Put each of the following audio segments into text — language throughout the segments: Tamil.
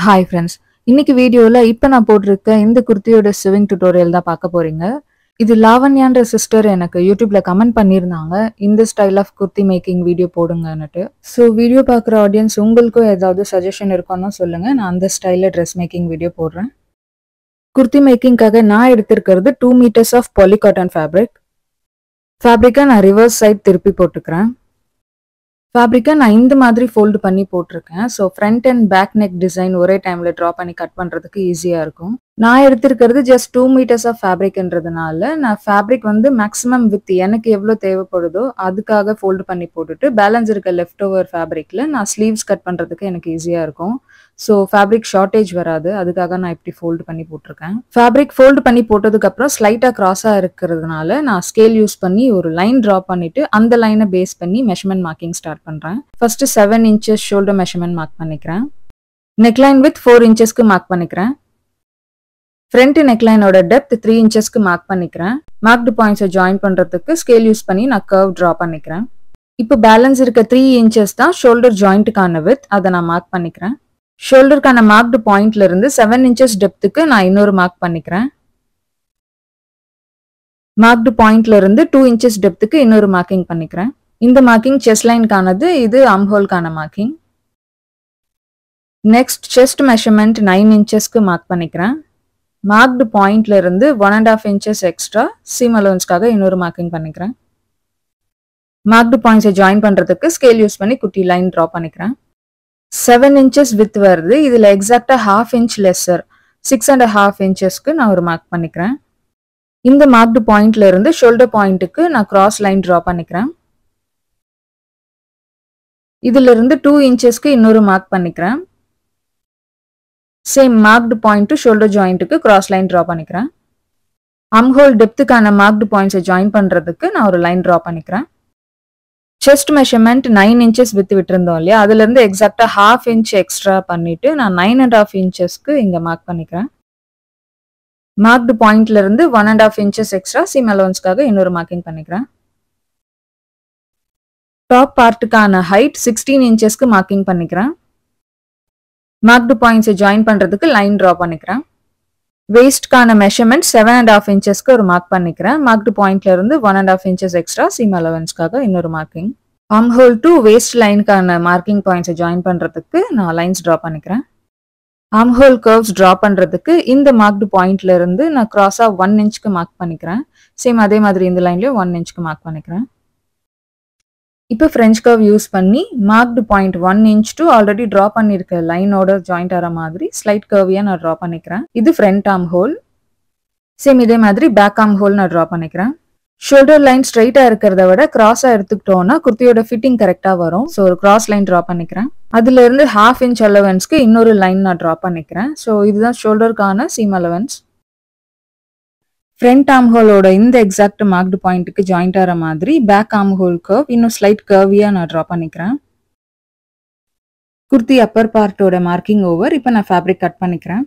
Hi friends. இன்னைக்கு வீடியோல இப்ப நான் போட்டிருக்க இந்த குர்த்தியோட சிவிங் டியூட்டோரியல் தான் பார்க்க போறீங்க. இது லாவண்யான்ற சிஸ்டர் எனக்கு யூடியூப்ல கமெண்ட் பண்ணியிருந்தாங்க. இந்த style of kurti making video போடுங்கன்னுட்டு. ஸோ வீடியோ பார்க்குற ஆடியன்ஸ் உங்களுக்கும் ஏதாவது சஜஷன் இருக்கான்னு சொல்லுங்க. நான் அந்த ஸ்டைலில் ட்ரெஸ் மேக்கிங் வீடியோ போடுறேன். குர்த்தி மேக்கிங்காக நான் எடுத்திருக்கிறது 2 meters ஆஃப் பாலிகாட்டன் ஃபேப்ரிக். ஃபேப்ரிக்கை நான் ரிவர்ஸ் சைட் திருப்பி போட்டுக்கிறேன். ஃபேப்ரிக்கை நான் இந்த மாதிரி ஃபோல்டு பண்ணி போட்டிருக்கேன். So front and back neck design ஒரே டைமில் ட்ரா பண்ணி கட் பண்ணுறதுக்கு ஈஸியாக இருக்கும். நான் எடுத்திருக்கிறது ஜஸ்ட் 2 meters ஆஃப் ஃபேப்ரிக்ன்றதுனால நான் ஃபேப்ரிக் வந்து மேக்ஸிமம் வித் எனக்கு எவ்வளோ தேவைப்படுதோ அதுக்காக ஃபோல்டு பண்ணி போட்டுட்டு பேலன்ஸ் இருக்க லெஃப்ட் ஓவர் ஃபேப்ரிக்கில் நான் ஸ்லீவ்ஸ் கட் பண்ணுறதுக்கு எனக்கு ஈஸியாக இருக்கும். ஸோ ஃபேப்ரிக் ஷார்ட்டேஜ் வராது, அதுக்காக நான் இப்படி ஃபோல்டு பண்ணி போட்டிருக்கேன். ஃபேப்ரிக் ஃபோல்டு பண்ணி போட்டதுக்கப்புறம் ஸ்லைட்டாக கிராஸாக இருக்கிறதுனால நான் ஸ்கேல் யூஸ் பண்ணி ஒரு லைன் ட்ரா பண்ணிட்டு அந்த லைனை பேஸ் பண்ணி மெஷர்மெண்ட் மார்க்கிங் ஸ்டார்ட் பண்ணுறேன். First 7 inches shoulder measurement mark பண்ணிக்கிறேன். நெக்லைன் வித் 4 inchesக்கு மார்க் பண்ணிக்கிறேன். ஃப்ரண்ட் நெக்லைனோட டெப்த் 3 inchesக்கு மார்க் பண்ணிக்கிறேன். மார்க்டு பாயிண்ட்ஸை ஜாயின் பண்ணுறதுக்கு ஸ்கேல் யூஸ் பண்ணி நான் கர்வ் ட்ரா பண்ணிக்கிறேன். இப்போ பேலன்ஸ் இருக்க 3 inches தான் ஷோல்டர் ஜாயிண்ட்டுக்கான வித், அதை நான் மார்க் பண்ணிக்கிறேன். ஷோல்டருக்கான மார்க்டு பாயிண்ட்ல இருந்து 7 inches டெப்த்துக்கு நான் இன்னொரு மார்க் பண்ணிக்கிறேன். மார்க்டு பாயிண்ட்ல இருந்து 2 inches டெப்த்துக்கு இன்னொரு மார்க்கிங் பண்ணிக்கிறேன். இந்த மார்க்கிங் செஸ்ட் லைனுக்கானது, இது ஆர்ம் ஹோல்கான மார்க்கிங். நெக்ஸ்ட் செஸ்ட் மெஷர்மெண்ட் 9 inchesக்கு மார்க் பண்ணிக்கிறேன். மார்க்டு பாயிண்ட்ல இருந்து 1.5 inches எக்ஸ்ட்ரா சீம் அலோவன்ஸ்க்காக இன்னொரு மார்க்கிங் பண்ணிக்கிறேன். மார்க்டு பாயிண்ட்ஸை ஜாயின் பண்றதுக்கு ஸ்கேல் யூஸ் பண்ணி குட்டி லைன் ட்ரா பண்ணிக்கிறேன். 7 inches வித் வருது, இதுல எக்ஸாக்டா 1/2 inch லெஸ்ஸர் 6.5 inchesக்கு நான் ஒரு மார்க் பண்ணிக்கிறேன். இந்த மார்க்டு பாயிண்ட்ல இருந்து ஷோல்டர் பாயிண்ட்டுக்கு நான் கிராஸ் லைன் ட்ரா பண்ணிக்கிறேன். இதுல இருந்து 2 inchesக்கு இன்னொரு மார்க் பண்ணிக்கிறேன். Same marked point to shoulder ஜாயிண்ட்டுக்கு கிராஸ் லைன் ட்ரா பண்ணிக்கிறேன். ஆர்ம் ஹோல் டெப்த்துக்கான மார்க்டு பாயிண்ட்ஸை ஜாயின் பண்றதுக்கு நான் ஒரு லைன் ட்ரா பண்ணிக்கிறேன். செஸ்ட் மெஷர்மெண்ட் 9 inches விட்டுருந்தோம் இல்லையா, அதுல இருந்து எக்ஸாக்டா 1/2 inch எக்ஸ்ட்ரா பண்ணிட்டு நான் 9.5 inchesக்கு இங்க மார்க் பண்ணிக்கிறேன். மார்க்டு பாயிண்ட்ல இருந்து 1.5 inches எக்ஸ்ட்ரா சீம் அலோவன்ஸ்க்காக இன்னொரு மார்க்கிங் பண்ணிக்கிறேன். டாப் பார்ட்டுக்கான ஹைட் 16 inchesக்கு மார்க்கிங் பண்ணிக்கிறேன். மார்க்டு பாயிண்ட்ஸை ஜாயின் பண்றதுக்கு லைன் ட்ரா பண்ணிக்கிறேன். வேஸ்ட்கான மெஷர்மெண்ட் 7.5 inchesக்கு ஒரு மார்க் பண்ணிக்கிறேன். மார்க்டு பாயிண்ட்ல இருந்து 1.5 inches எக்ஸ்ட்ரா சீம் அலவன்ஸ்க்காக இன்னொரு marking. Arm hole to waist லைனுக்கான மார்க்கிங் பாயிண்ட்ஸை ஜாயின் பண்றதுக்கு நான் லைன்ஸ் ட்ரா பண்ணிக்கிறேன். ஆர்ம் ஹோல் கர்வ்ஸ் ட்ரா பண்றதுக்கு இந்த மார்க்டு பாயிண்ட்ல இருந்து நான் கிராஸா 1 inchக்கு மார்க் பண்ணிக்கிறேன். சேம் அதே மாதிரி இந்த லைன்லயும் 1 inchக்கு மார்க் பண்ணிக்கிறேன். இப்போ ஃப்ரெஞ்ச் கர்வ் யூஸ் பண்ணி marked point 1 inch to already draw பண்ணிருக்க லைனோட ஜாயிண்ட் ஆகிற மாதிரி ஸ்லைட் கர்வியா நான் ட்ரா பண்ணிக்கிறேன். இது ஃப்ரண்ட் ஆர்ம் ஹோல். சேம் இதே மாதிரி பேக் ஆர்ம் ஹோல் நான் ட்ரா பண்ணிக்கிறேன். ஷோல்டர் லைன் ஸ்ட்ரைட்டா இருக்கிறத விட கிராஸா எடுத்துக்கிட்டோம்னா குர்த்தியோட ஃபிட்டிங் கரெக்டா வரும். ஸோ ஒரு கிராஸ் லைன் ட்ரா பண்ணிக்கிறேன். அதுல இருந்து 1/2 inch அலவன்ஸ்க்கு இன்னொரு லைன் நான் ட்ரா பண்ணிக்கிறேன். ஸோ இதுதான் ஷோல்டருக்கான சீம் அலவன்ஸ். ஃப்ரண்ட் ஆர்ம் ஹோலோட இந்த எக்ஸாக்ட் மார்க்டு பாயிண்ட்டுக்கு ஜாயிண்ட் ஆகிற மாதிரி பேக் ஆர்ம் ஹோல் கர்வ் இன்னும் ஸ்லைட் கர்வியா நான் ட்ரா பண்ணிக்கிறேன். குர்த்தி அப்பர் பார்ட்டோட மார்க்கிங் ஓவர். இப்போ நான் ஃபேப்ரிக் கட் பண்ணிக்கிறேன்.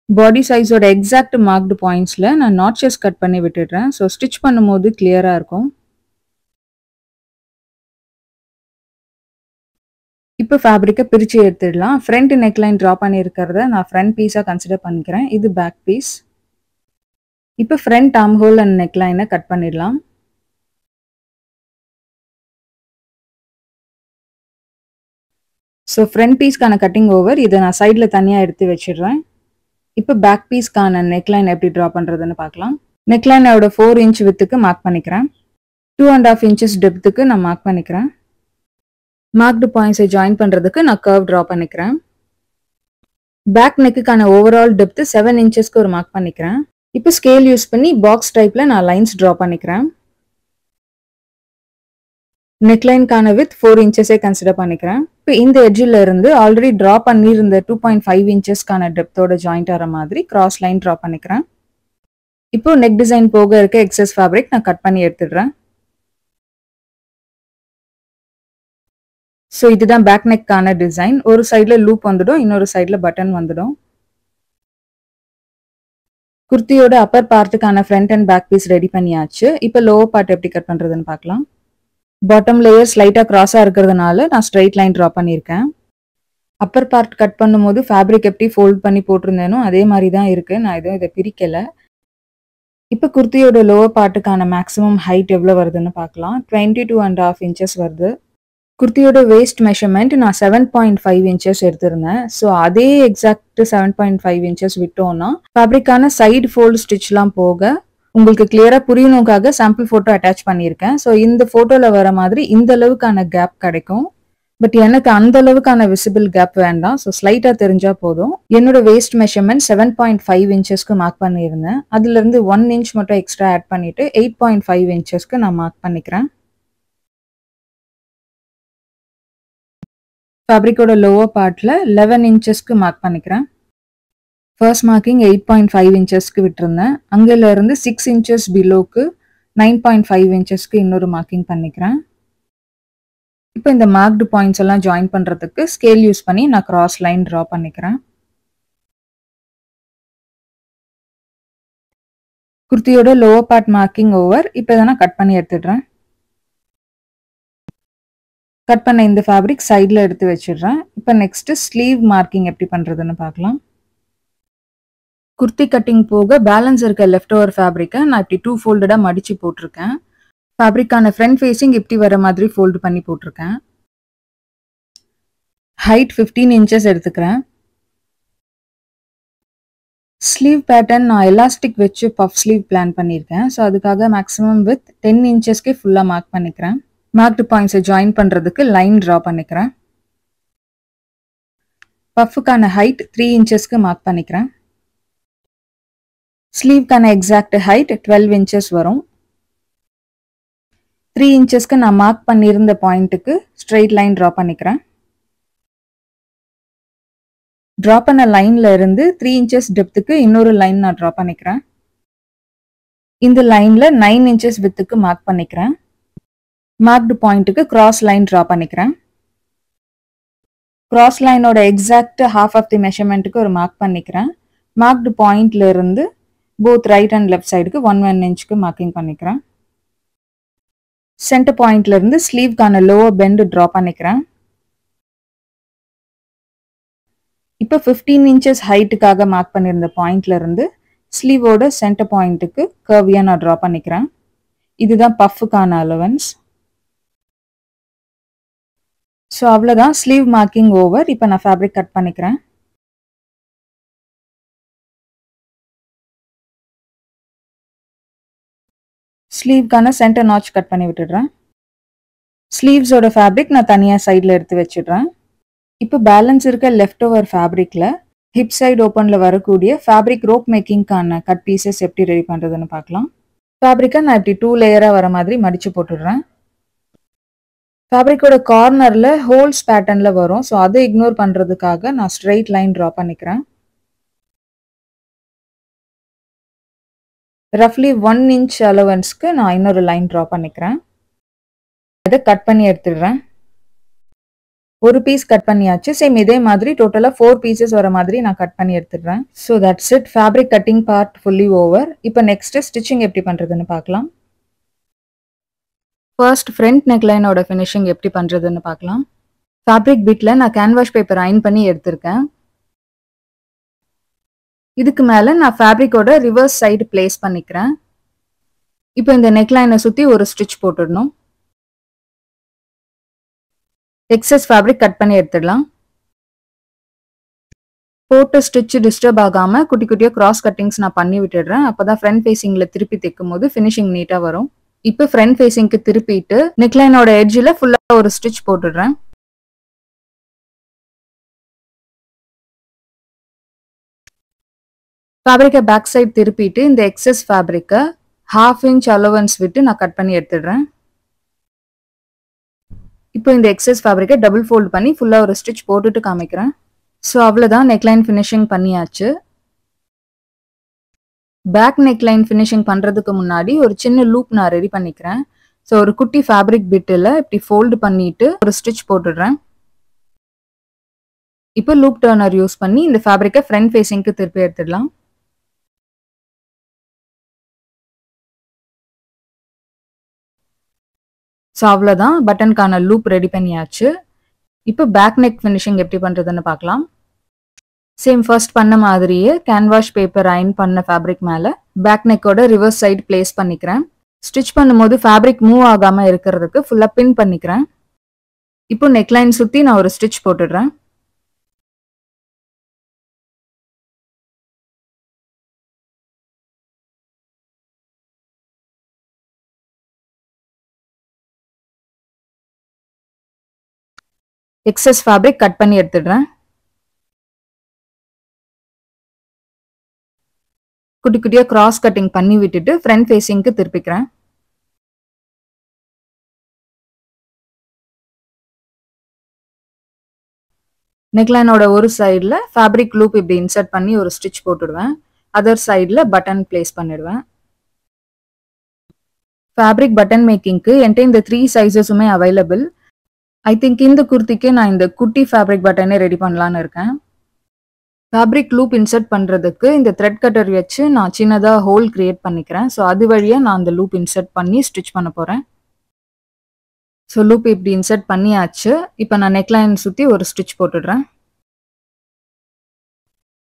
பாடி சைஸோட எக்ஸாக்ட் மார்க்டு பாயிண்ட்ஸ்ல நான் நாட்சஸ் கட் பண்ணி விட்டுடுறேன். ஸோ ஸ்டிச் பண்ணும்போது கிளியரா இருக்கும். இப்போ ஃபேப்ரிக்கை பிரித்து எடுத்துடலாம். ஃப்ரண்ட் நெக்லைன் ட்ரா பண்ணியிருக்கிறத நான் ஃப்ரண்ட் பீஸாக கன்சிடர் பண்ணிக்கிறேன். இது பேக் பீஸ். இப்போ ஃப்ரண்ட் ஆர்ம் ஹோல் அண்ட் நெக்லைனை கட் பண்ணிடலாம். ஸோ ஃப்ரண்ட் பீஸ்க்கான கட்டிங் ஓவர், இதை நான் சைடில் தனியாக எடுத்து வச்சிடுறேன். இப்போ பேக் பீஸ்க்கான நெக்லைன் எப்படி ட்ரா பண்ணுறதுன்னு பார்க்கலாம். நெக்லைனோட 4 inch வித்துக்கு மார்க் பண்ணிக்கிறேன். 2.5 inches டெப்த்துக்கு நான் மார்க் பண்ணிக்கிறேன். மார்க்டு பாயிண்ட்ஸை ஜாயின் பண்ணுறதுக்கு நான் கர்வ் ட்ரா பண்ணிக்கிறேன். பேக் நெக்குக்கான ஓவரால் டெப்த்து 7 inchesக்கு ஒரு மார்க் பண்ணிக்கிறேன். இப்போ ஸ்கேல் யூஸ் பண்ணி பாக்ஸ் டைப்பில் நான் லைன்ஸ் ட்ரா பண்ணிக்கிறேன். நெக்லைனுக்கான வித் 4 inchesே கன்சிடர் பண்ணிக்கிறேன். இப்போ இந்த எட்ஜில் இருந்து ஆல்ரெடி ட்ரா பண்ணியிருந்த 2.5 inchesக்கான டெப்த்தோட ஜாயிண்ட் ஆகிற மாதிரி கிராஸ் லைன் ட்ரா பண்ணிக்கிறேன். இப்போ நெக் டிசைன் போக இருக்க எக்ஸஸ் ஃபேப்ரிக் நான் கட் பண்ணி எடுத்துடுறேன். ஸோ இதுதான் பேக் நெக்கான டிசைன். ஒரு சைடில் லூப் வந்துடும், இன்னொரு சைடில் பட்டன் வந்துடும். குர்த்தியோட அப்பர் பார்ட்டுக்கான front and back piece ready பண்ணியாச்சு. இப்போ லோவர் பார்ட் எப்படி கட் பண்றதுன்னு பார்க்கலாம். பாட்டம் லேயர் ஸ்லைட்டா கிராஸா இருக்கிறதுனால நான் ஸ்ட்ரைட் லைன் ட்ரா பண்ணியிருக்கேன். அப்பர் பார்ட் கட் பண்ணும்போது ஃபேப்ரிக் எப்படி ஃபோல்ட் பண்ணி போட்டிருந்தேனோ அதே மாதிரி தான் இருக்கு. நான் எதுவும் இதை பிரிக்கல. இப்போ குர்த்தியோட லோவர் பார்ட்டுக்கான மேக்ஸிமம் ஹைட் எவ்வளோ வருதுன்னு பார்க்கலாம். 22.5 inches வருது. குர்த்தியோட வேஸ்ட் மெஷர்மெண்ட் நான் 7.5 inches எடுத்திருந்தேன். ஸோ அதே எக்ஸாக்ட் 7.5 inches விட்டோம்னா ஃபேப்ரிக்கான சைடு ஃபோல்டு ஸ்டிச்லாம் போக உங்களுக்கு கிளியரா புரியணுக்காக சாம்பிள் ஃபோட்டோ அட்டாச் பண்ணியிருக்கேன். ஸோ இந்த ஃபோட்டோவில் வர மாதிரி இந்த அளவுக்கான கேப் கிடைக்கும். பட் எனக்கு அந்த அளவுக்கான விசிபிள் கேப் வேண்டாம். ஸோ ஸ்லைட்டாக தெரிஞ்சா போதும். என்னோட வேஸ்ட் மெஷர்மெண்ட் 7.5 inchesக்கு மார்க் பண்ணியிருந்தேன். அதுலேருந்து 1 inch மட்டும் எக்ஸ்ட்ரா ஆட் பண்ணிட்டு 8.5 inchesக்கு நான் மார்க் பண்ணிக்கிறேன். ஃபேப்ரிக்கோட லோவர் பார்ட்டில் 11 inchesக்கு மார்க் பண்ணிக்கிறேன். First marking 8.5 inchesக்கு விட்டுருந்தேன். அங்கேருந்து 6 inches பிலோக்கு 9.5 inchesக்கு இன்னொரு மார்க்கிங் பண்ணிக்கிறேன். இப்போ இந்த மார்க்டு பாயிண்ட்ஸ் எல்லாம் ஜாயின் பண்ணுறதுக்கு ஸ்கேல் யூஸ் பண்ணி நான் கிராஸ் லைன் ட்ரா பண்ணிக்கிறேன். குர்த்தியோட லோவர் பார்ட் மார்க்கிங் ஓவர். இப்போ இதை நான் கட் பண்ணி எடுத்துடுறேன். கட் பண்ண இந்த ஃபேப்ரிக் சைடில் எடுத்து வச்சிடுறேன். இப்போ நெக்ஸ்ட்டு ஸ்லீவ் மார்க்கிங் எப்படி பண்ணுறதுன்னு பார்க்கலாம். குர்த்தி கட்டிங் போக பேலன்ஸ் இருக்க லெஃப்ட் ஓவர் ஃபேப்ரிக்கை நான் இப்படி 2 ஃபோல்டடாக மடித்து போட்டிருக்கேன். ஃபேப்ரிக்கான ஃப்ரண்ட் ஃபேஸிங் இப்படி வர மாதிரி ஃபோல்டு பண்ணி போட்டிருக்கேன். ஹைட் 15 inches எடுத்துக்கிறேன். ஸ்லீவ் பேட்டர்ன் நான் எலாஸ்டிக் வச்சு பஃப் ஸ்லீவ் பிளான் பண்ணியிருக்கேன். ஸோ அதுக்காக மேக்ஸிமம் வித் 10 inchesக்கே ஃபுல்லாக மார்க் பண்ணிக்கிறேன். மார்க்டு பாயிண்ட்ஸை ஜாயின் பண்ணுறதுக்கு லைன் ட்ரா பண்ணிக்கிறேன். பஃப்புக்கான ஹைட் 3 inchesக்கு மார்க் பண்ணிக்கிறேன். ஸ்லீவ்க்கான எக்ஸாக்ட் ஹைட் 12 inches வரும். 3 inchesக்கு நான் மார்க் பண்ணியிருந்த பாயிண்ட்டுக்கு ஸ்ட்ரெயிட் லைன் ட்ரா பண்ணிக்கிறேன். ட்ரா பண்ண லைன்ல இருந்து 3 inches டெப்த்துக்கு இன்னொரு லைன் நான் ட்ரா பண்ணிக்கிறேன். இந்த லைன்ல 9 inches வித்துக்கு மார்க் பண்ணிக்கிறேன். மார்க்டு பாயிண்ட்டுக்கு கிராஸ் லைன் ட்ரா பண்ணிக்கிறேன். கிராஸ் லைனோட எக்ஸாக்ட் ஹாஃப் ஆஃப் தி மெஷர்மெண்ட்டுக்கு ஒரு மார்க் பண்ணிக்கிறேன். மார்க்டு பாயிண்ட்ல இருந்து போத் ரைட் அண்ட் லெஃப்ட் சைடுக்கு 1 inchக்கு மார்க்கிங் பண்ணிக்கிறேன். சென்டர் பாயிண்ட்ல இருந்து ஸ்லீவ்க்கான லோவர் பெண்ட் ட்ரா பண்ணிக்கிறேன். இப்போ 15 inches ஹைட்டுக்காக மார்க் பண்ணியிருந்த பாயிண்ட்ல இருந்து ஸ்லீவோட சென்டர் பாயிண்ட்டுக்கு கர்வியாக நான் ட்ரா பண்ணிக்கிறேன். இதுதான் பஃப்புக்கான அலவன்ஸ். ஸோ அவ்வளோதான், ஸ்லீவ் மார்க்கிங் ஓவர். இப்போ நான் ஃபேப்ரிக் கட் பண்ணிக்கிறேன். ஸ்லீவ்க்கான சென்டர் நாட்ச் கட் பண்ணி விட்டுடுறேன். ஸ்லீவ்ஸோட ஃபேப்ரிக் நான் தனியாக சைடில் எடுத்து வச்சிடுறேன். இப்போ பேலன்ஸ் இருக்க லெஃப்ட் ஓவர் ஃபேப்ரிக்கில் ஹிப் சைடு ஓப்பனில் வரக்கூடிய ஃபேப்ரிக் ரோப் மேக்கிங்கான கட் பீசஸ் எப்படி ரெடி பண்ணுறதுன்னு பார்க்கலாம். ஃபேப்ரிக்கை நான் இப்படி 2 லேயராக வர மாதிரி மடித்து போட்டுடுறேன். ஃபேப்ரிக்கோட கார்னரில் ஹோல்ஸ் பேட்டர்னில் வரும். ஸோ அதை இக்னோர் பண்ணுறதுக்காக நான் ஸ்ட்ரெயிட் லைன் ட்ரா பண்ணிக்கிறேன். ரஃப்லி 1 inch அலவன்ஸ்க்கு நான் இன்னொரு லைன் ட்ரா பண்ணிக்கிறேன். இதை கட் பண்ணி எடுத்துடுறேன். ஒரு பீஸ் கட் பண்ணியாச்சு. சேம் இதே மாதிரி டோட்டலாக 4 பீசஸ் வர மாதிரி நான் கட் பண்ணி எடுத்துடுறேன். So that's it, fabric cutting part fully over. இப்போ நெக்ஸ்ட் ஸ்டிச்சிங் எப்படி பண்ணுறதுன்னு பார்க்கலாம். ஃபர்ஸ்ட் ஃப்ரண்ட் நெக்லைனோட ஃபினிஷிங் எப்படி பண்ணுறதுன்னு பார்க்கலாம். ஃபேப்ரிக் பிட்டில் நான் கேன்வாஷ் பேப்பர் அயன் பண்ணி எடுத்திருக்கேன். இதுக்கு மேலே நான் ஃபேப்ரிக்கோட ரிவர்ஸ் சைடு பிளேஸ் பண்ணிக்கிறேன். இப்போ இந்த நெக்லைனை சுற்றி ஒரு ஸ்டிச் போட்டுடணும். எக்ஸஸ் ஃபேப்ரிக் கட் பண்ணி எடுத்துடலாம். போட்டு ஸ்டிச் டிஸ்டர்ப் ஆகாமல் குட்டி குட்டியாக கிராஸ் கட்டிங்ஸ் நான் பண்ணி விட்டுடுறேன். அப்போ தான் ஃப்ரண்ட் ஃபேஸிங்கில் திருப்பி தைக்கும் போது ஃபினிஷிங் நீட்டாக வரும். இப்போ ஃப்ரண்ட் ஃபேஸிங்க்கு திருப்பிட்டு நெக்லைனோட எட்ஜில் ஃபுல்லாக ஒரு ஸ்டிச் போட்டுடுறேன். ஃபேப்ரிக்கை பேக் சைடு திருப்பிட்டு இந்த எக்ஸஸ் ஃபேப்ரிக்கை 1/2 inch அலவன்ஸ் விட்டு நான் கட் பண்ணி எடுத்துடுறேன். இப்போ இந்த எக்ஸஸ் ஃபேப்ரிக்கை டபுள் ஃபோல்ட் பண்ணி ஃபுல்லாக ஒரு ஸ்டிச் போட்டுட்டு காமிக்கிறேன். ஸோ அவ்வளோதான், நெக்லைன் ஃபினிஷிங் பண்ணியாச்சு. பேக் நெக்லைன் ஃபினிஷிங் பண்ணுறதுக்கு முன்னாடி ஒரு சின்ன லூப் நான் ரெடி பண்ணிக்கிறேன். ஸோ ஒரு குட்டி ஃபேப்ரிக் பிட்டில் இப்படி ஃபோல்டு பண்ணிட்டு ஒரு ஸ்டிச் போட்டுடுறேன். இப்போ லூப் டர்னர் யூஸ் பண்ணி இந்த ஃபேப்ரிக்கை ஃப்ரண்ட் ஃபேஸிங்க்கு திருப்பி எடுத்துடலாம். ஸோ அவ்வளோதான், பட்டனுக்கான லூப் ரெடி பண்ணியாச்சு. இப்போ பேக் நெக் ஃபினிஷிங் எப்படி பண்ணுறதுன்னு பார்க்கலாம். சேம் ஃபர்ஸ்ட் பண்ண மாதிரியே கேன்வாஷ் பேப்பர் அயன் பண்ண ஃபேப்ரிக் மேலே பேக் நெக்கோட ரிவர்ஸ் சைடு பிளேஸ் பண்ணிக்கிறேன். ஸ்டிச் பண்ணும்போது ஃபேப்ரிக் மூவ் ஆகாமல் இருக்கிறதுக்கு ஃபுல்லாக பின் பண்ணிக்கிறேன். இப்போ நெக்லைன் சுற்றி நான் ஒரு ஸ்டிச் போட்டுடுறேன். எக்ஸஸ் ஃபேப்ரிக் கட் பண்ணி எடுத்துடுறேன். குட்டி குட்டியாக கிராஸ் கட்டிங் பண்ணி விட்டுட்டு ஃப்ரண்ட் ஃபேஸிங்க்கு திருப்பிக்கிறேன். நெக்லைனோட ஒரு சைடில் ஃபேப்ரிக் லூப் இப்படி இன்சர்ட் பண்ணி ஒரு ஸ்டிச் போட்டுடுவேன். அதர் சைடில் பட்டன் பிளேஸ் பண்ணிடுவேன். ஃபேப்ரிக் பட்டன் மேக்கிங்க்கு என்கிட்ட இந்த 3 சைஸஸுமே அவைலபிள். ஐ திங்க் இந்த குர்த்திக்கு நான் இந்த குட்டி ஃபேப்ரிக் பட்டனே ரெடி பண்ணலான்னு இருக்கேன். ஃபேப்ரிக் லூப் இன்சர்ட் பண்ணுறதுக்கு இந்த த்ரெட் கட்டர் வச்சு நான் சின்னதாக ஹோல் கிரியேட் பண்ணிக்கிறேன். ஸோ அது வழியாக நான் அந்த லூப் இன்சர்ட் பண்ணி ஸ்டிச் பண்ண போகிறேன். ஸோ லூப் இப்படி இன்சர்ட் பண்ணியாச்சு. இப்போ நான் நெக்லைன் சுற்றி ஒரு ஸ்டிச் போட்டுடுறேன்.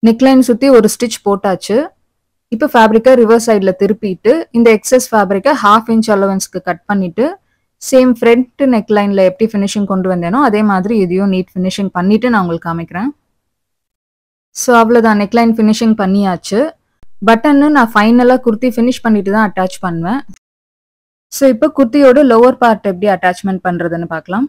நெக்லைன் சுற்றி ஒரு ஸ்டிச் போட்டாச்சு. இப்போ ஃபேப்ரிக்கை ரிவர்ஸ் சைடில் திருப்பிட்டு இந்த எக்ஸஸ் ஃபேப்ரிக்கை 1/2 இன்ச் அலவன்ஸ்க்கு கட் பண்ணிவிட்டு சேம் ஃப்ரண்ட் நெக்லைனில் எப்படி ஃபினிஷிங் கொண்டு வந்தேனோ அதே மாதிரி இதையும் நீட் ஃபினிஷிங் பண்ணிவிட்டு நான் உங்களுக்கு காமிக்கிறேன். ஸோ அவ்வளோதான், நெக்லைன் ஃபினிஷிங் பண்ணியாச்சு. பட்டன்னு நான் ஃபைனலாக குர்த்தி ஃபினிஷ் பண்ணிட்டு தான் அட்டாச் பண்ணுவேன். ஸோ இப்போ குர்த்தியோட லோவர் பார்ட் எப்படி அட்டாச்மெண்ட் பண்ணுறதுன்னு பார்க்கலாம்.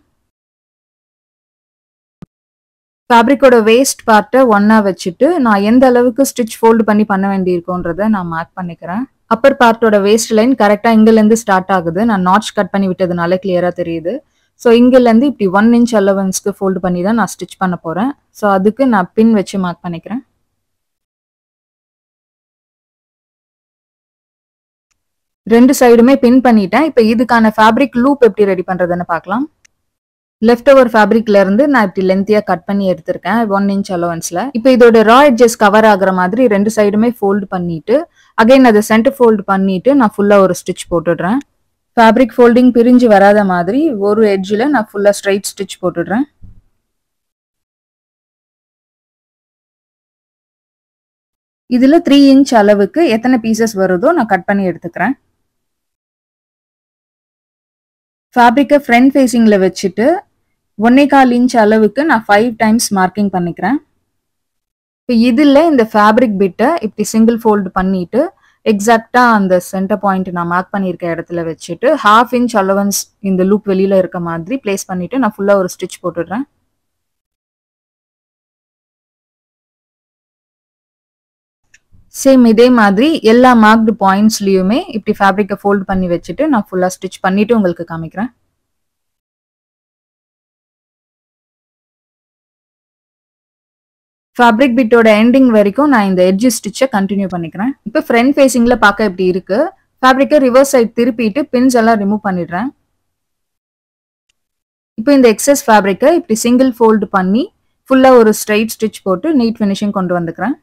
ஃபேப்ரிக்கோட வேஸ்ட் பார்ட்டை ஒன்றா வச்சுட்டு நான் எந்த அளவுக்கு ஸ்டிச் ஃபோல்டு பண்ண வேண்டியிருக்கோன்றதை நான் மார்க் பண்ணிக்கிறேன். அப்பர் பார்ட்டோட வேஸ்ட் லைன் கரெக்டாக இங்கேருந்து ஸ்டார்ட் ஆகுது. நான் நாட்ச் கட் பண்ணி விட்டதுனால கிளியராக தெரியுது. ஸோ இங்கேருந்து இப்படி 1 இன்ச் அலவன்ஸ்க்கு ஃபோல்டு பண்ணி தான் நான் ஸ்டிச் பண்ண போகிறேன். ஸோ அதுக்கு நான் பின் வச்சு மார்க் பண்ணிக்கிறேன். ரெண்டு சைடுமே பின் பண்ணிட்டேன். இப்போ இதுக்கான ஃபேப்ரிக் லூப் எப்படி ரெடி பண்ணுறதுன்னு பார்க்கலாம். லெஃப்ட் ஓவர் ஃபேப்ரிக்ல இருந்து நான் இப்படி லென்த்தியாக கட் பண்ணி எடுத்திருக்கேன் 1 இன்ச் அலவன்ஸில். இப்போ இதோட ரா எட்ஜஸ் கவர் ஆகுற மாதிரி ரெண்டு சைடுமே ஃபோல்டு பண்ணிட்டு அகைன் அதை சென்டர் ஃபோல்டு பண்ணிட்டு நான் ஃபுல்லாக ஒரு ஸ்டிச் போட்டுடுறேன். ஃபேப்ரிக் ஃபோல்டிங் பிரிஞ்சு வராத மாதிரி ஒரு எட்ஜில் நான் ஃபுல்லாக ஸ்ட்ரைட் ஸ்டிச் போட்டுடுறேன். இதில் 3 இன்ச் அளவுக்கு எத்தனை பீசஸ் வருதோ நான் கட் பண்ணி எடுத்துக்கிறேன். ஃபேப்ரிக்கை ஃப்ரண்ட் ஃபேஸிங்கில் வச்சுட்டு 1.25 இன்ச் அளவுக்கு நான் 5 டைம்ஸ் மார்க்கிங் பண்ணிக்கிறேன். இப்போ இதில் இந்த ஃபேப்ரிக் பிட்டை இப்படி சிங்கிள் ஃபோல்டு பண்ணிட்டு எக்ஸாக்டாக அந்த சென்டர் பாயிண்ட் நான் மார்க் பண்ணியிருக்க இடத்துல வச்சுட்டு 1/2 இன்ச் அலவன்ஸ் இந்த லூப் வெளியில் இருக்க மாதிரி பிளேஸ் பண்ணிட்டு நான் ஃபுல்லாக ஒரு ஸ்டிச் போட்டுடுறேன். சேம் இதே மாதிரி எல்லா மார்க்டு பாயிண்ட்ஸ்லையுமே இப்படி ஃபேப்ரிக்கை ஃபோல்டு பண்ணி வச்சுட்டு நான் ஃபுல்லாக ஸ்டிச் பண்ணிட்டு உங்களுக்கு காமிக்கிறேன். ஃபேப்ரிக் பிட்டோட எண்டிங் வரைக்கும் நான் இந்த எட்ஜ் ஸ்டிச்சை கண்டினியூ பண்ணிக்கிறேன். இப்போ ஃப்ரண்ட் ஃபேஸிங்கில் பார்க்க எப்படி இருக்கு. ஃபேப்ரிக்கை ரிவர்ஸ் சைட் திருப்பிட்டு பின்ஸ் எல்லாம் ரிமூவ் பண்ணிடுறேன். இப்போ இந்த எக்ஸஸ் ஃபேப்ரிக்கை இப்படி சிங்கிள் ஃபோல்டு பண்ணி ஃபுல்லாக ஒரு ஸ்ட்ரைட் ஸ்டிச் போட்டு நீட் ஃபினிஷிங் கொண்டு வந்துக்கிறேன்.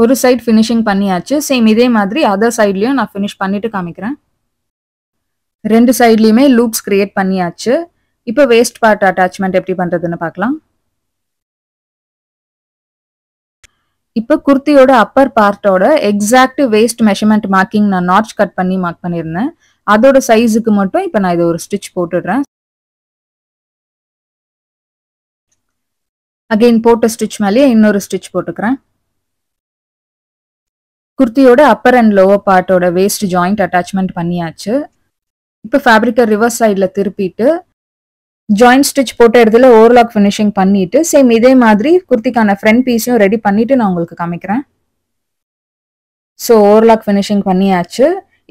ஒரு சைட் ஃபினிஷிங் பண்ணியாச்சு. சேம் இதே மாதிரி அதர் சைட்லையும் நான் ஃபினிஷ் பண்ணிட்டு காமிக்கிறேன். ரெண்டு சைட்லையுமே லூப்ஸ் கிரியேட் பண்ணியாச்சு. இப்போ வேஸ்ட் பார்ட் அட்டாச்மெண்ட் எப்படி பண்ணுறதுன்னு பார்க்கலாம். இப்போ குர்த்தியோட அப்பர் பார்ட்டோட எக்ஸாக்ட் வேஸ்ட் மெஷர்மெண்ட் மார்க்கிங் நான் நாட்ச் கட் பண்ணி மார்க் பண்ணியிருந்தேன். அதோட சைஸுக்கு மட்டும் இப்போ நான் இதை ஒரு ஸ்டிச் போட்டுடுறேன். அகெயின் போட்ட ஸ்டிச் மேலேயே இன்னொரு ஸ்டிச் போட்டுக்கிறேன். குர்த்தியோட அப்பர் அண்ட் லோவர் பார்ட்டோட வேஸ்ட் ஜாயிண்ட் அட்டாச்மெண்ட் பண்ணியாச்சு. இப்போ ஃபேப்ரிக்கை ரிவர்ஸ் சைடில் திருப்பிட்டு ஜாயிண்ட் ஸ்டிச் போட்ட இடத்துல ஓவர்லாக் ஃபினிஷிங் பண்ணிட்டு சேம் இதே மாதிரி குர்த்திக்கான ஃப்ரண்ட் பீஸையும் ரெடி பண்ணிட்டு நான் உங்களுக்கு காமிக்கிறேன். ஸோ ஓவர்லாக் ஃபினிஷிங் பண்ணியாச்சு.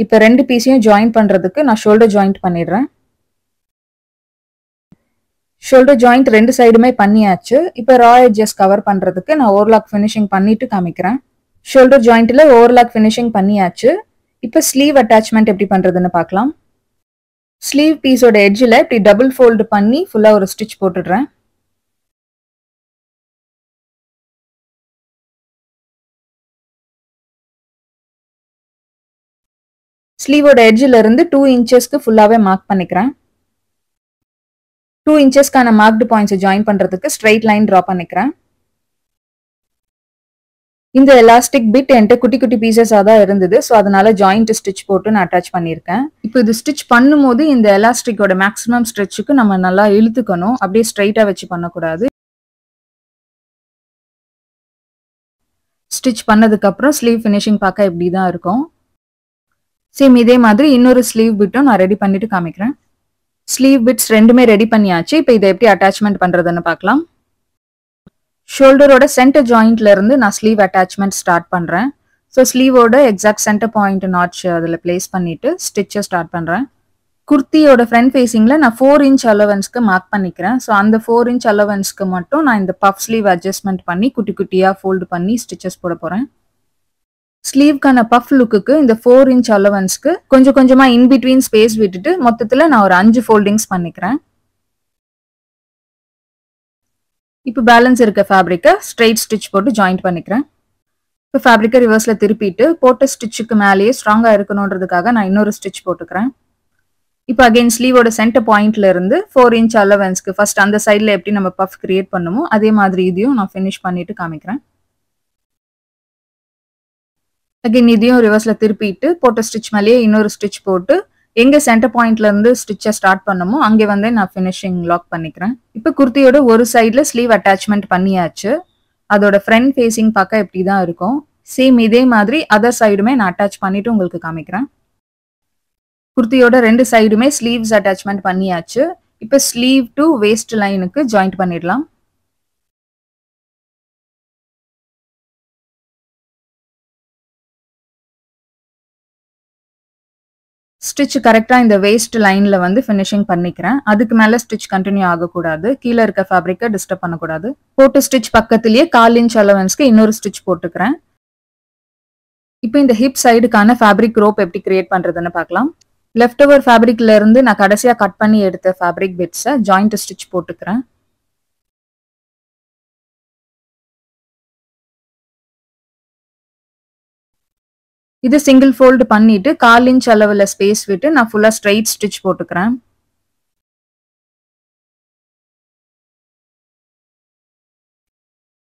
இப்போ ரெண்டு பீஸையும் ஜாயின் பண்ணுறதுக்கு நான் ஷோல்டர் ஜாயிண்ட் பண்ணிடுறேன். ஷோல்டர் ஜாயிண்ட் ரெண்டு சைடுமே பண்ணியாச்சு. இப்போ ரா எட்ஜஸ் கவர் பண்ணுறதுக்கு நான் ஓவர்லாக் ஃபினிஷிங் பண்ணிட்டு காமிக்கிறேன். ஷோல்டர் ஜாயிண்ட்டில் ஓவர்லாக் ஃபினிஷிங் பண்ணியாச்சு. இப்போ ஸ்லீவ் அட்டாச்மெண்ட் எப்படி பண்ணுறதுன்னு பார்க்கலாம். ஸ்லீவ் பீஸோட எட்ஜில் இப்படி டபுள் ஃபோல்டு பண்ணி ஃபுல்லாக ஒரு ஸ்டிச் போட்டுடுறேன். ஸ்லீவோட எட்ஜில் இருந்து 2 இன்ச்சஸ்க்கு ஃபுல்லாவே மார்க் பண்ணிக்கிறேன். 2 இன்ச்சஸ்க்கான மார்க்டு பாயிண்ட்ஸை ஜாயின் பண்றதுக்கு ஸ்ட்ரெயிட் லைன் டிரா பண்ணிக்கிறேன். இந்த எலாஸ்டிக் பிட் என்கிட்ட குட்டி குட்டி பீசஸாக தான் இருந்தது. ஸோ அதனால ஜாயிண்ட் ஸ்டிச் போட்டு நான் அட்டாச் பண்ணியிருக்கேன். இப்போ இது ஸ்டிச் பண்ணும்போது இந்த எலாஸ்டிக்கோட மேக்ஸிமம் ஸ்ட்ரெச்சுக்கு நம்ம நல்லா இழுத்துக்கணும். அப்படியே ஸ்ட்ரைட்டாக வச்சு பண்ணக்கூடாது. ஸ்டிச் பண்ணதுக்கு அப்புறம் ஸ்லீவ் ஃபினிஷிங் பார்க்க இப்படி தான் இருக்கும். சேம் இதே மாதிரி இன்னொரு ஸ்லீவ் பிட்டும் நான் ரெடி பண்ணிட்டு காமிக்கிறேன். ஸ்லீவ் பிட்ஸ் ரெண்டுமே ரெடி பண்ணியாச்சு. இப்போ இதை எப்படி அட்டாச்மெண்ட் பண்றதுன்னு பார்க்கலாம். ஷோல்டரோட சென்டர் ஜாயிண்ட்ல இருந்து நான் ஸ்லீவ் அட்டாச்மெண்ட் ஸ்டார்ட் பண்றேன். ஸோ ஸ்லீவோட எக்ஸாக்ட் சென்டர் பாயிண்ட் நாட்ச் அதில் பிளேஸ் பண்ணிட்டு ஸ்டிச்சை ஸ்டார்ட் பண்றேன். குர்த்தியோட ஃப்ரண்ட் ஃபேஸிங்ல நான் 4 இன்ச் அலவன்ஸ்க்கு மார்க் பண்ணிக்கிறேன். ஸோ அந்த 4 இன்ச் அலவன்ஸ்க்கு மட்டும் நான் இந்த பஃப் ஸ்லீவ் அட்ஜஸ்ட்மெண்ட் பண்ணி குட்டி குட்டியா ஃபோல்டு பண்ணி ஸ்டிச்சஸ் போட போறேன். ஸ்லீவ்க்கான பஃப் லுக்குக்கு இந்த 4 இன்ச் அலவன்ஸ்க்கு கொஞ்சம் கொஞ்சமா இன் பிட்வீன் ஸ்பேஸ் விட்டுட்டு மொத்தத்தில் நான் ஒரு 5 ஃபோல்டிங்ஸ் பண்ணிக்கிறேன். இப்போ பேலன்ஸ் இருக்க ஃபேப்ரிக்கை ஸ்ட்ரெயிட் ஸ்டிச் போட்டு ஜாயிண்ட் பண்ணிக்கிறேன். இப்போ ஃபேப்ரிக்கை ரிவர்ஸில் திருப்பிட்டு போட்ட ஸ்டிச்சுக்கு மேலேயே ஸ்ட்ராங்காக இருக்கணுன்றதுக்காக நான் இன்னொரு ஸ்டிச் போட்டுக்கிறேன். இப்போ அகைன் ஸ்லீவோட சென்டர் பாயிண்ட்ல இருந்து 4 இன்ச் அலவன்ஸ்க்கு ஃபர்ஸ்ட் அந்த சைடில் எப்படி நம்ம பஃப் கிரியேட் பண்ணுமோ அதே மாதிரி இதையும் நான் ஃபினிஷ் பண்ணிட்டு காமிக்கிறேன். அகைன் இதையும் ரிவர்ஸில் திருப்பிட்டு போட்ட ஸ்டிச் மேலேயே இன்னொரு ஸ்டிச் போட்டு எங்க சென்டர் பாயிண்ட்ல இருந்து ஸ்டிச்சை ஸ்டார்ட் பண்ணமோ அங்கே வந்து நான் ஃபினிஷிங் லாக் பண்ணிக்கிறேன். இப்போ குர்த்தியோட ஒரு சைட்ல ஸ்லீவ் அட்டாச்மெண்ட் பண்ணியாச்சு. அதோட ஃப்ரண்ட் ஃபேஸிங் பார்க்க இப்படி தான் இருக்கும். சேம் இதே மாதிரி அதர் சைடுமே நான் அட்டாச் பண்ணிட்டு உங்களுக்கு காமிக்கிறேன். குர்த்தியோட 2 சைடுமே ஸ்லீவ்ஸ் அட்டாச்மெண்ட் பண்ணியாச்சு. இப்போ ஸ்லீவ் டு வேஸ்ட் லைனுக்கு ஜாயிண்ட் பண்ணிடலாம். ஸ்டிச் கரெக்டாக இந்த வேஸ்ட் லைனில் வந்து ஃபினிஷிங் பண்ணிக்கிறேன். அதுக்கு மேலே ஸ்டிச் கண்டினியூ ஆகக்கூடாது. கீழே இருக்க ஃபேப்ரிக்கை டிஸ்டர்ப் பண்ணக்கூடாது. போட்டு ஸ்டிச் பக்கத்துலேயே 1/4 இன்ச் அலவன்ஸ்க்கு இன்னொரு ஸ்டிச் போட்டுக்கிறேன். இப்போ இந்த ஹிப் சைடுக்கான ஃபேப்ரிக் ரோப் எப்படி கிரியேட் பண்ணுறதுன்னு பார்க்கலாம். லெஃப்ட் ஓவர் ஃபேப்ரிக்ல இருந்து நான் கடைசியாக கட் பண்ணி எடுத்த ஃபேப்ரிக் பிட்ஸை ஜாயிண்ட் ஸ்டிச் போட்டுக்கிறேன். இது சிங்கிள் ஃபோல்டு பண்ணிட்டு 1/4 இன்ச் அளவில் ஸ்பேஸ் விட்டு நான் ஃபுல்லாக ஸ்ட்ரைட் ஸ்டிச் போட்டுக்கிறேன்.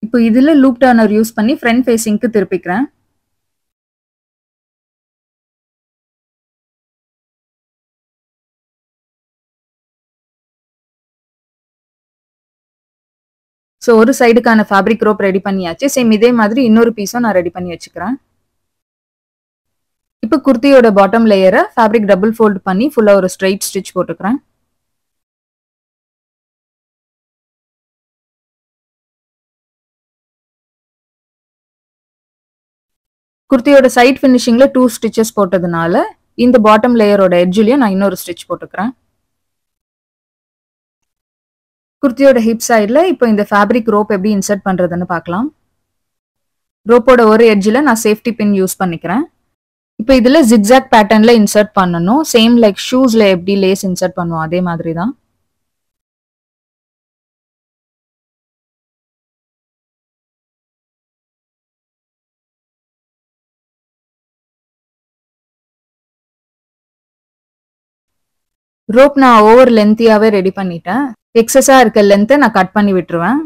இப்போ இதில் லூப் டர்னர் யூஸ் பண்ணி ஃப்ரண்ட் ஃபேஸிங்க்கு திருப்பிக்கிறேன். ஸோ ஒரு சைடுக்கான ஃபேப்ரிக் ரோப் ரெடி பண்ணியாச்சு. சேம் இதே மாதிரி இன்னொரு பீஸும் நான் ரெடி பண்ணி வச்சுக்கிறேன். இப்போ குர்த்தியோட பாட்டம் லேயரை ஃபேப்ரிக் டபுள் ஃபோல்ட் பண்ணி ஃபுல்லாக ஒரு ஸ்ட்ரைட் ஸ்டிச் போட்டுக்கிறேன். குர்த்தியோட சைட் ஃபினிஷிங்ல 2 ஸ்டிச்சஸ் போட்டதுனால இந்த பாட்டம் லேயரோட எட்ஜ்லயும் நான் இன்னொரு ஸ்டிச் போட்டுக்கிறேன். குர்த்தியோட ஹிப் சைடில் இப்போ இந்த ஃபேப்ரிக் ரோப் எப்படி இன்சர்ட் பண்ணுறதுன்னு பார்க்கலாம். ரோப்போட ஒரு எட்ஜில் நான் சேஃப்டி பின் யூஸ் பண்ணிக்கிறேன். இப்போ இதில் ஜிக்ஸாக் பேட்டர்னில் இன்சர்ட் பண்ணணும். சேம் லைக் ஷூஸில் எப்படி லேஸ் இன்சர்ட் பண்ணுவோம் அதே மாதிரி தான். ரோப் நான் ஓவர் லென்த்தியாகவே ரெடி பண்ணிட்டேன். எக்ஸஸாக இருக்க லென்த்தை நான் கட் பண்ணி விட்டுருவேன்.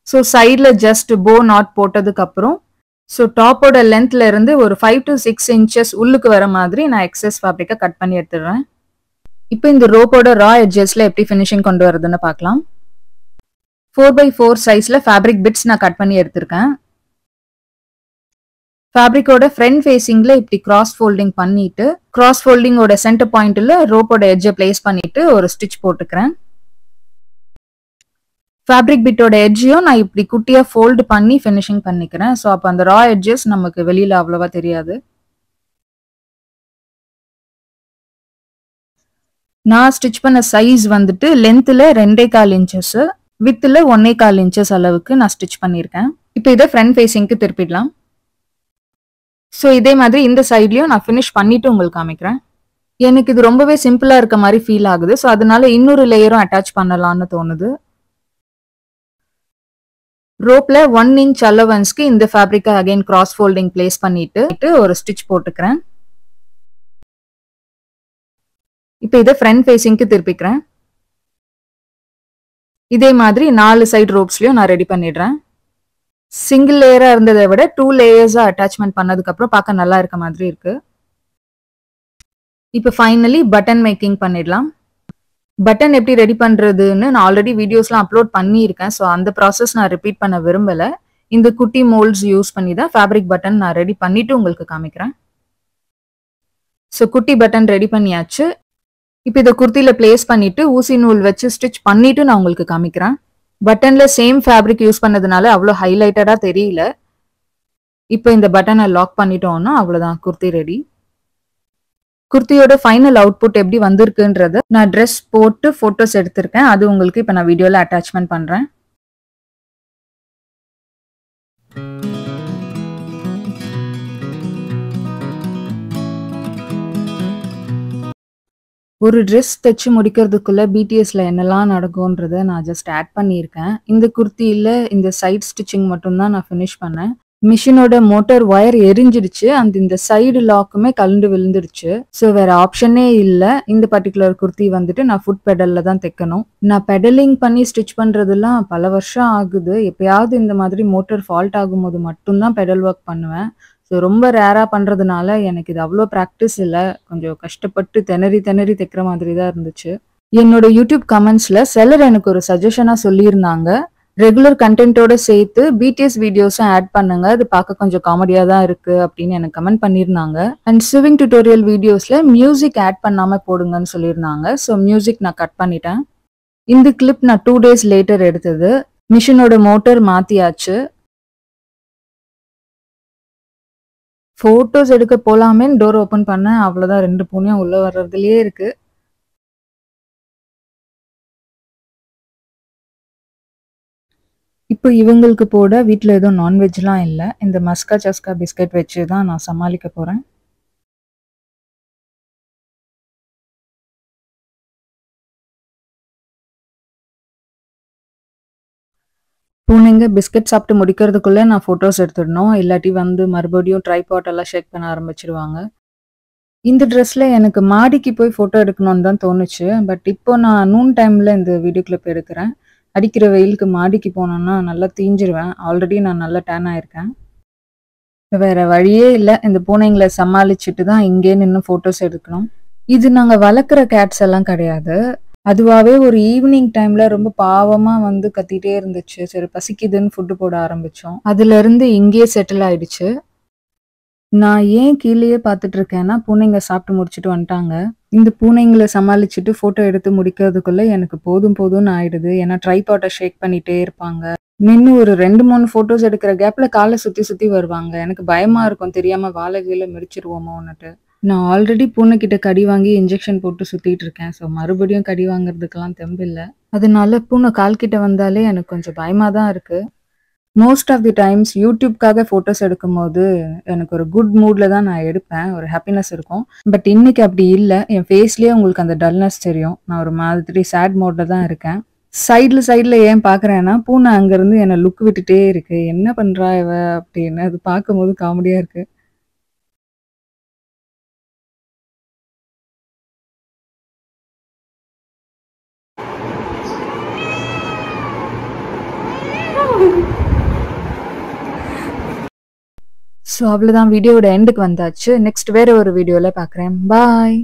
ஸோ சைடில் ஜஸ்ட் போ நாட் போட்டதுக்கப்புறம் ஸோ டாப்போட லென்த்ல இருந்து ஒரு 5 to 6 இன்ச்சஸ் உள்ளுக்கு வர மாதிரி நான் எக்ஸஸ் ஃபேப்ரிக்கை கட் பண்ணி எடுத்துடுறேன். இப்போ இந்த ரோப்போட ரா எட்ஜஸ்ல எப்படி ஃபினிஷிங் கொண்டு வரதுன்னு பார்க்கலாம். 4x4 சைஸ்ல ஃபேப்ரிக் பிட்ஸ் நான் கட் பண்ணி எடுத்திருக்கேன். ஃபேப்ரிக்கோட ஃப்ரண்ட் ஃபேஸிங்ல இப்படி கிராஸ் ஃபோல்டிங் பண்ணிட்டு கிராஸ் ஃபோல்டிங்கோட சென்டர் பாயிண்ட்ல ரோப்போட எட்ஜை பிளேஸ் பண்ணிட்டு ஒரு ஸ்டிச் போட்டுக்கிறேன். ஃபேப்ரிக் பிட்டோட எட்ஜையும் நான் இப்படி குட்டியா ஃபோல்டு பண்ணி ஃபினிஷிங் பண்ணிக்கிறேன். ஸோ அப்போ அந்த ரா எட்ஜஸ் நமக்கு வெளியில அவ்வளவா தெரியாது. நான் ஸ்டிச் பண்ண சைஸ் வந்துட்டு லென்த்தில் 2.25 இன்ச்சஸ், வித்தில் 1.25 இன்ச்சஸ் அளவுக்கு நான் ஸ்டிச் பண்ணியிருக்கேன். இப்போ இதை ஃப்ரண்ட் ஃபேஸிங்க்கு திருப்பிடலாம். ஸோ இதே மாதிரி இந்த சைட்லையும் நான் ஃபினிஷ் பண்ணிட்டு உங்களுக்கு காமிக்கிறேன். எனக்கு இது ரொம்பவே சிம்பிளாக இருக்க மாதிரி ஃபீல் ஆகுது. ஸோ அதனால இன்னொரு லேயரும் அட்டாச் பண்ணலான்னு தோணுது. ரோப்ல 1 இன்ச் அலவன்ஸ்க்கு இந்த ஃபேப்ரிக்கை அகைன் கிராஸ் ஃபோல்டிங் பிளேஸ் பண்ணிட்டு ஒரு ஸ்டிச் போட்டுக்கிறேன். இப்போ இதை ஃப்ரண்ட் ஃபேஸிங்க்கு திருப்பிக்கிறேன். இதே மாதிரி 4 சைடு ரோப்ஸ்லயும் நான் ரெடி பண்ணிடுறேன். சிங்கிள் லேயரா இருந்ததை விட 2 லேயர்ஸா அட்டாச்மெண்ட் பண்ணதுக்கு அப்புறம் பார்க்க நல்லா இருக்க மாதிரி இருக்கு. இப்போ ஃபைனலி பட்டன் மேக்கிங் பண்ணிடலாம். பட்டன் எப்படி ரெடி பண்றதுன்னு நான் ஆல்ரெடி வீடியோஸ்லாம் அப்லோட் பண்ணியிருக்கேன். ஸோ அந்த ப்ராசஸ் நான் ரிப்பீட் பண்ண விரும்பல. இந்த குட்டி மோல்ட்ஸ் யூஸ் பண்ணி தான் ஃபேப்ரிக் பட்டன் நான் ரெடி பண்ணிட்டு உங்களுக்கு காமிக்கிறேன். ஸோ குட்டி பட்டன் ரெடி பண்ணியாச்சு. இப்போ இதை குர்த்தியில பிளேஸ் பண்ணிட்டு ஊசி நூல் வச்சு ஸ்டிச் பண்ணிட்டு நான் உங்களுக்கு காமிக்கிறேன். பட்டன்ல சேம் ஃபேப்ரிக் யூஸ் பண்ணதுனால அவ்வளோ ஹைலைட்டடா தெரியல. இப்போ இந்த பட்டனை லாக் பண்ணிட்டோம்னா அவ்வளோதான், குர்த்தி ரெடி. குர்த்தியோட ஃபைனல் அவுட்புட் எப்படி வந்திருக்குன்றத நான் ட்ரெஸ் போட்டு ஃபோட்டோஸ் எடுத்திருக்கேன். அது உங்களுக்கு இப்போ நான் வீடியோவில் அட்டாச்மெண்ட் பண்ணுறேன். ஒரு ட்ரெஸ் தைச்சு முடிக்கிறதுக்குள்ள பிடிஎஸ்ல என்னெல்லாம் நடக்கும்ன்றத நான் ஜஸ்ட் ஆட் பண்ணியிருக்கேன். இந்த குர்த்தியில் இந்த சைட் ஸ்டிச்சிங் மட்டும்தான் நான் ஃபினிஷ் பண்ணேன். மிஷினோட மோட்டார் ஒயர் எரிஞ்சிடுச்சு. இந்த சைடு லாக்குமே கலண்டு விழுந்துடுச்சு. ஸோ வேற ஆப்ஷனே இல்லை. இந்த பர்டிகுலர் குர்த்தி வந்துட்டு நான் ஃபுட் பெடல்ல தான் தைக்கணும். நான் பெடலிங் பண்ணி ஸ்டிச் பண்றதுலாம் பல வருஷம் ஆகுது. எப்பயாவது இந்த மாதிரி மோட்டார் ஃபால்ட் ஆகும்போது மட்டும்தான் பெடல் ஒர்க் பண்ணுவேன். ஸோ ரொம்ப ரேரா பண்றதுனால எனக்கு இது அவ்வளோ ப்ராக்டிஸ் இல்லை. கொஞ்சம் கஷ்டப்பட்டு திணறி தைக்கிற மாதிரி தான் இருந்துச்சு. என்னோட யூடியூப் கமெண்ட்ஸ்ல செல்லர் எனக்கு ஒரு சஜஷனா சொல்லியிருந்தாங்க. ரெகுலர் கண்டென்ட்டோட சேர்த்து பிடிஎஸ் வீடியோஸும் ஆட் பண்ணுங்க, அது பார்க்க கொஞ்சம் காமெடியா தான் இருக்கு அப்படின்னு எனக்கு கமெண்ட் பண்ணியிருந்தாங்க. அண்ட் ஸ்விமிங் டியூட்டோரியல் வீடியோஸ்ல மியூசிக் ஆட் பண்ணாம போடுங்கன்னு சொல்லியிருந்தாங்க. ஸோ மியூசிக் நான் கட் பண்ணிட்டேன். இந்த கிளிப் நான் 2 days லேட்டர் எடுத்தது. மிஷினோட மோட்டர் மாத்தியாச்சு. போட்டோஸ் எடுக்க போலாமே டோர் ஓபன் பண்ணேன். அவ்வளவுதான், 2 பூனையும் உள்ள வர்றதுலயே இருக்கு. இப்போ இவங்களுக்கு போட வீட்டில் எதுவும் நான்வெஜ்லாம் இல்லை. இந்த மஸ்கா சஸ்கா பிஸ்கட் வச்சு தான் நான் சமாளிக்க போகிறேன். பூனைங்க பிஸ்கட் சாப்பிட்டு முடிக்கிறதுக்குள்ளே நான் ஃபோட்டோஸ் எடுத்துடணும். இல்லாட்டி வந்து மறுபடியும் ட்ரைபாட் எல்லாம் ஷேக் பண்ண ஆரம்பிச்சிருவாங்க. இந்த ட்ரெஸ்ல எனக்கு மாடிக்கு போய் ஃபோட்டோ எடுக்கணும்னு தான் தோணுச்சு. பட் இப்போ நான் நூன் டைமில் இந்த வீடியோ கிளிப் எடுக்கிறேன். அடிக்கிற வெயிலுக்கு மாடிக்கு போனோன்னா நல்லா தீஞ்சிருவேன். ஆல்ரெடி நான் நல்லா டேன் ஆயிருக்கேன். வேற வழியே இல்லை. இந்த பூனைங்களை சமாளிச்சுட்டு தான் இங்கே நின்று ஃபோட்டோஸ் எடுக்கணும். இது நாங்கள் வளர்க்குற கேட்ஸ் எல்லாம் கிடையாது. அதுவாகவே ஒரு ஈவினிங் டைம்ல ரொம்ப பாவமா வந்து கத்திட்டே இருந்துச்சு. சரி பசிக்குதுன்னு ஃபுட்டு போட ஆரம்பிச்சோம். அதுல இருந்து இங்கேயே செட்டில் ஆயிடுச்சு. நான் ஏன் கீழேயே பார்த்துட்டு இருக்கேன்னா பூனைங்க சாப்பிட்டு முடிச்சுட்டு வந்துட்டாங்க. இந்த பூனைங்களை சமாளிச்சுட்டு ஃபோட்டோ எடுத்து முடிக்கிறதுக்குள்ள எனக்கு போதும்னு ஆயிடுது. ஏன்னா ட்ரைபாட்டை ஷேக் பண்ணிட்டே இருப்பாங்க. நின்று ஒரு 2-3 ஃபோட்டோஸ் எடுக்கிற கேப்ல காலை சுத்தி வருவாங்க. எனக்கு பயமா இருக்கும், தெரியாம வாழை கீழே மிதிச்சிருவோமோன்னுட்டு. நான் ஆல்ரெடி பூனைக்கிட்ட கடி வாங்கி இன்ஜெக்ஷன் போட்டு சுத்திட்டு இருக்கேன். ஸோ மறுபடியும் கடி வாங்குறதுக்கெல்லாம் தெம்பில்லை. அதனால பூனை கால்கிட்ட வந்தாலே எனக்கு கொஞ்சம் பயமா தான் இருக்கு. மோஸ்ட் ஆஃப் தி டைம்ஸ் யூடியூப்காக ஃபோட்டோஸ் எடுக்கும்போது எனக்கு ஒரு குட் மூட்ல தான் நான் எடுப்பேன். ஒரு ஹாப்பினஸ் இருக்கும். பட் இன்னைக்கு அப்படி இல்லை. என் ஃபேஸ்லயே உங்களுக்கு அந்த டல்னஸ் தெரியும். நான் ஒரு மாதிரி சேட் மோட்ல தான் இருக்கேன். சைட்ல ஏன் பாக்குறேன்னா பூனை அங்கிருந்து என்னை லுக் விட்டுட்டே இருக்கு. என்ன பண்றா இவ அப்படின்னு. அது பார்க்கும்போது காமெடியா இருக்கு. ஸோ அவ்வளோதான், வீடியோவோட எண்டுக்கு வந்தாச்சு. நெக்ஸ்ட் வேற ஒரு வீடியோவில் பார்க்குறேன். பாய்.